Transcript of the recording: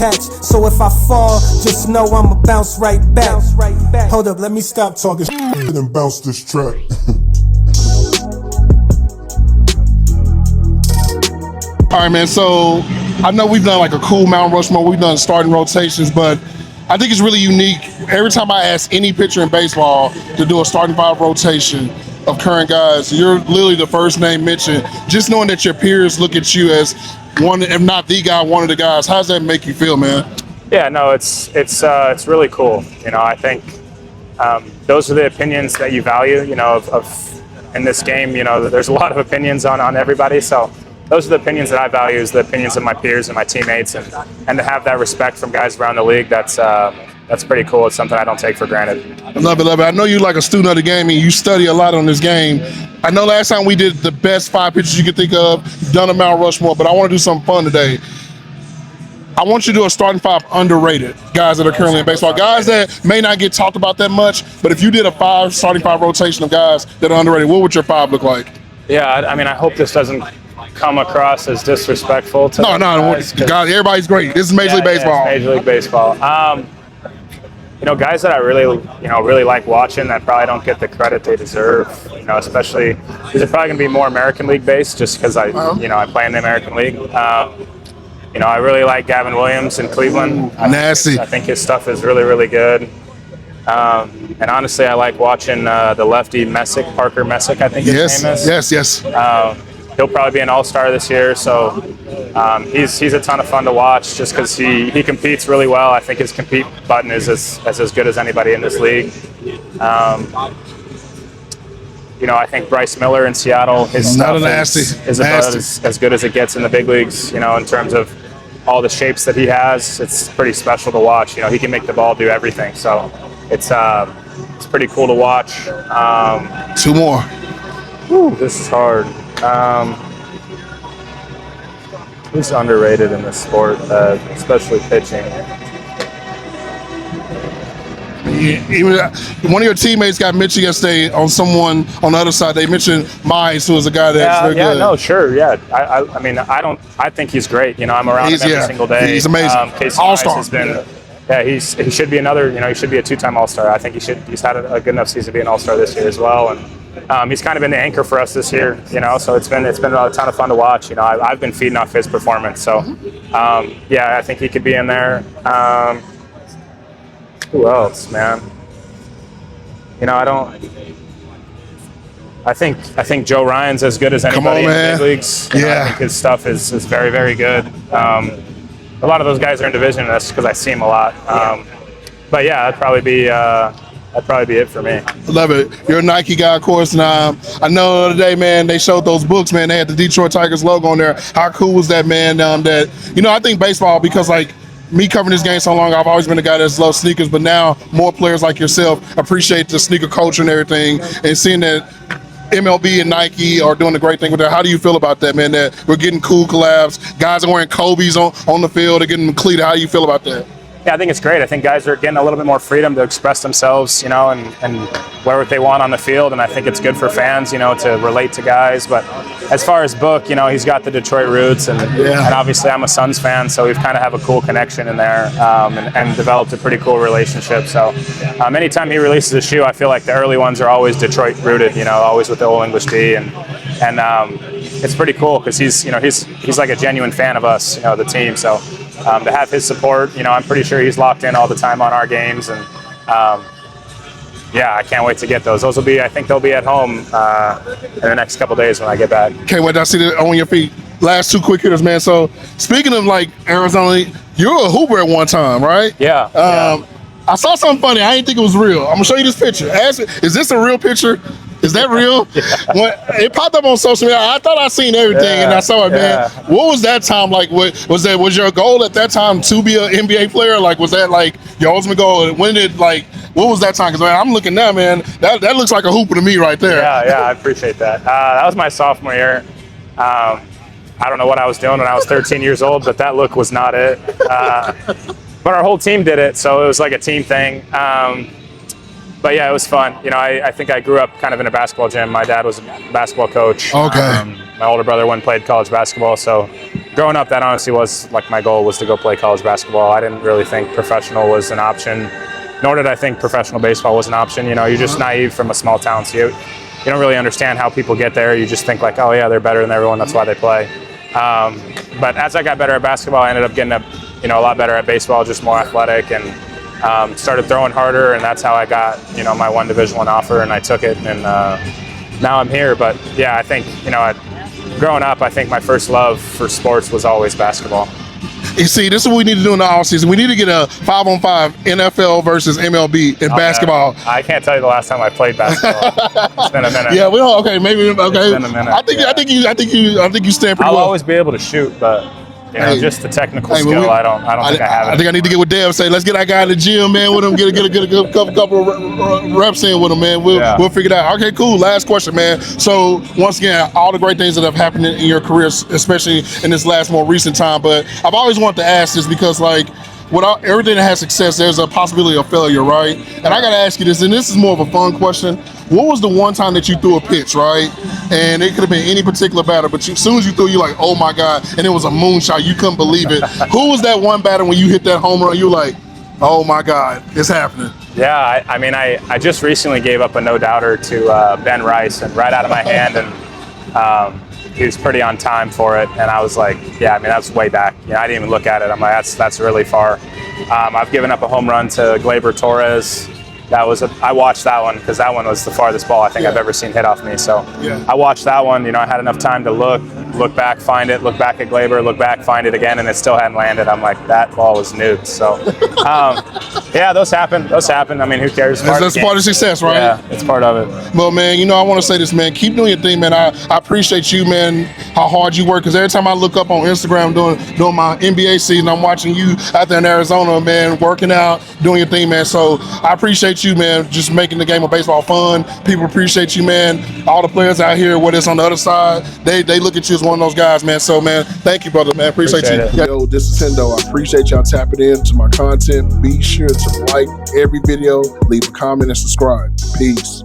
So if I fall, just know I'ma bounce right back. Hold up, let me stop talking and bounce this track. All right, man, so I know we've done like a cool Mount Rushmore, we've done starting rotations, but I think it's really unique. Every time I ask any pitcher in baseball to do a starting five rotation of current guys, you're literally the first name mentioned. Just knowing that your peers look at you as one, if not the guy, one of the guys, how does that make you feel, man? Yeah, no, it's really cool. You know, I think those are the opinions that you value. You know, of in this game. You know, there's a lot of opinions on everybody. So those are the opinions that I value, is the opinions of my peers and my teammates, and to have that respect from guys around the league. That's pretty cool. It's something I don't take for granted. I love it, love it. I know you're like a student of the game and you study a lot on this game. I know last time we did the best five pitchers you could think of, done a Mount Rushmore, but I want to do something fun today. I want you to do a starting five underrated guys that are currently in baseball, guys that may not get talked about that much, but if you did a starting five rotation of guys that are underrated, what would your five look like? Yeah, I mean, I hope this doesn't come across as disrespectful to guys, everybody's great. This is Major League Baseball. Yeah, Major League Baseball. You know, guys that I really like watching that probably don't get the credit they deserve. You know, especially these are probably going to be more American League based, just because I play in the American League. You know, I really like Gavin Williams in Cleveland. Nasty. I think his stuff is really, really good. And honestly, I like watching the lefty Parker Messick, I think his name is. Yes. He'll probably be an all-star this year, so he's a ton of fun to watch just because he competes really well. I think his compete button is as good as anybody in this league. You know, I think Bryce Miller in Seattle, his stuff is about as good as it gets in the big leagues, you know, in terms of all the shapes that he has. It's pretty special to watch. You know, he can make the ball do everything, so it's pretty cool to watch. Two more. Whew, this is hard. Who's underrated in this sport, especially pitching? Even one of your teammates got mentioned yesterday on someone on the other side. They mentioned Mize, who is a guy that's very good. No, sure, yeah. I mean, I think he's great. You know, I'm around him every single day. He's amazing. All-star. He should be another. You know, he should be a two-time All-Star. I think he's had a good enough season to be an All-Star this year as well, and he's kind of been the anchor for us this year. You know, so it's been a ton of fun to watch. You know, I've been feeding off his performance. So, yeah, I think he could be in there. Who else, man? You know, I think Joe Ryan's as good as anybody in the big leagues. I think his stuff is very, very good. A lot of those guys are in division, and that's because I see him a lot. But yeah, that'd probably be it for me. I love it. You're a Nike guy, of course, and I know the other day, man, they showed those books, man. They had the Detroit Tigers logo on there. How cool was that, man? That, you know, I think baseball, because like me covering this game so long, I've always been a guy that's loves sneakers, but now more players like yourself appreciate the sneaker culture and everything, and seeing that MLB and Nike are doing a great thing with that. How do you feel about that, man, that we're getting cool collabs? Guys are wearing Kobe's on the field, they're getting them cleated. How do you feel about that? Yeah, I think it's great. I think guys are getting a little bit more freedom to express themselves, you know, and wear what they want on the field. And I think it's good for fans, you know, to relate to guys. But as far as Book, you know, he's got the Detroit roots, and obviously I'm a Suns fan, so we've kind of have a cool connection in there, and developed a pretty cool relationship. So anytime he releases a shoe, I feel like the early ones are always Detroit rooted, you know, always with the Old English D, and it's pretty cool because he's like a genuine fan of us, you know, the team. So to have his support, you know, I'm pretty sure he's locked in all the time on our games, and yeah, I can't wait to get those. I think they'll be at home in the next couple days when I get back. Can't wait to see it on your feet. Last two quick hitters, man. So speaking of like Arizona, you were a hooper at one time, right? Yeah. I saw something funny. I didn't think it was real. I'm gonna show you this picture. Is this a real picture? Is that real? When it popped up on social media, I thought I seen everything, and I saw it, man. What was that time like? Was your goal at that time to be an NBA player? Like, was that like your ultimate goal? What was that time? Because I'm looking now, man. That looks like a hooper to me right there. Yeah, I appreciate that. That was my sophomore year. I don't know what I was doing when I was 13 years old, but that look was not it. But our whole team did it, so it was like a team thing. But yeah, it was fun. You know, I think I grew up kind of in a basketball gym. My dad was a basketball coach. Okay. My older brother went and played college basketball, so growing up, that honestly was like my goal, was to go play college basketball. I didn't really think professional was an option, nor did I think professional baseball was an option. You know, you're just naive from a small town, so you don't really understand how people get there. You just think like, oh yeah, they're better than everyone, that's why they play. But as I got better at basketball, I ended up getting a lot better at baseball, just more athletic, and started throwing harder, and that's how I got, my one Division I offer, and I took it, and now I'm here. But yeah, I think, growing up, I think my first love for sports was always basketball. You see, this is what we need to do in the offseason. We need to get a 5-on-5 NFL versus MLB in basketball. I can't tell you the last time I played basketball. It's been a minute. Yeah, we don't. Okay, maybe. Okay, it's been a minute. I think you stand pretty I'll well. always be able to shoot, but just the technical skill, I don't think I have it. I think I need to get with Dev and say, let's get that guy in the gym, man, with him, get a couple of reps in with him, man. We'll figure it out. Okay, cool. Last question, man. So, once again, all the great things that have happened in your career, especially in this last more recent time, but I've always wanted to ask this because, like, without everything that has success, there's a possibility of failure, right? And I got to ask you this, and this is more of a fun question. What was the one time that you threw a pitch, right? And it could have been any particular batter, but as soon as you threw, you're like, oh my God, and it was a moonshot. You couldn't believe it. Who was that one batter when you hit that home run? You were like, oh my God, it's happening. Yeah, I just recently gave up a no-doubter to Ben Rice, and right out of my hand, and he was pretty on time for it, and I was like, yeah, that's way back. I didn't even look at it. I'm like, that's really far. I've given up a home run to Gleyber Torres. I watched that one because that one was the farthest ball I think I've ever seen hit off me. So I watched that one. I had enough time to look back, find it, look back at Gleyber, look back, find it again, and it still hadn't landed. I'm like, that ball was nuked. So, yeah, those happen. Who cares? That's part of success, right? Yeah, it's part of it. Well, man, I want to say this, man. Keep doing your thing, man. I appreciate you, man, how hard you work. Because every time I look up on Instagram doing my NBA season, I'm watching you out there in Arizona, man, working out, doing your thing, man. So I appreciate you, man, just making the game of baseball fun. People appreciate you, man. All the players out here, whether it's on the other side, they look at you as one of those guys, man. So, man, thank you, brother, man. Appreciate you. It. Yo, this is Hendo. I appreciate y'all tapping into my content. Be sure to like every video, leave a comment, and subscribe. Peace.